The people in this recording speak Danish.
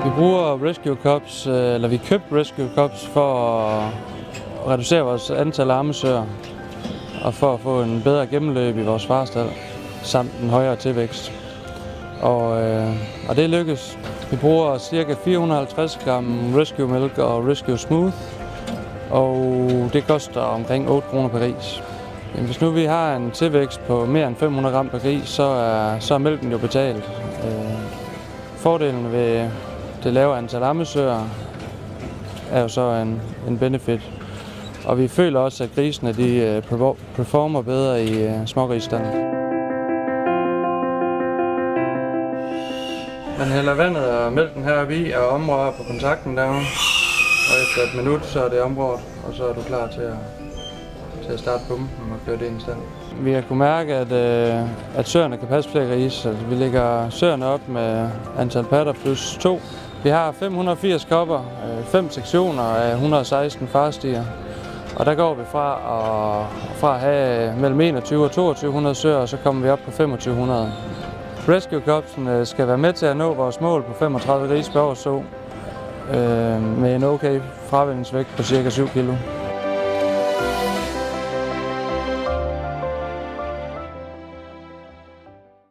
Vi bruger Rescue Cups, eller vi købte Rescue Cups for at reducere vores antal af ammesøer og for at få en bedre gennemløb i vores farestald samt en højere tilvækst. Og det lykkes. Vi bruger ca. 450 gram Rescue Milk og Rescue Smooth, og det koster omkring 8 kroner per gris. Hvis nu vi har en tilvækst på mere end 500 gram per gris, så er mælken jo betalt. Fordelen ved det lave antal ammesøer er jo så en benefit. Og vi føler også, at grisene de performer bedre i smågrisstanden. Man hælder vandet og mælken heroppe i og omrører på kontakten derovre. Og efter et minut, så er det omrørt, og så er du klar til at starte pumpen og køre det ind i stand. Vi har kunnet mærke, at søerne kan passe flere grise. Altså, vi lægger søerne op med antal patter plus 2. Vi har 580 kopper, 5 sektioner af 116 farstier. Og der går vi fra at have mellem 21 og 2200 søer, og så kommer vi op på 2500. Rescue Cupsen skal være med til at nå vores mål på 35 grise per år så, med en okay fravændingsvægt på ca. 7 kg.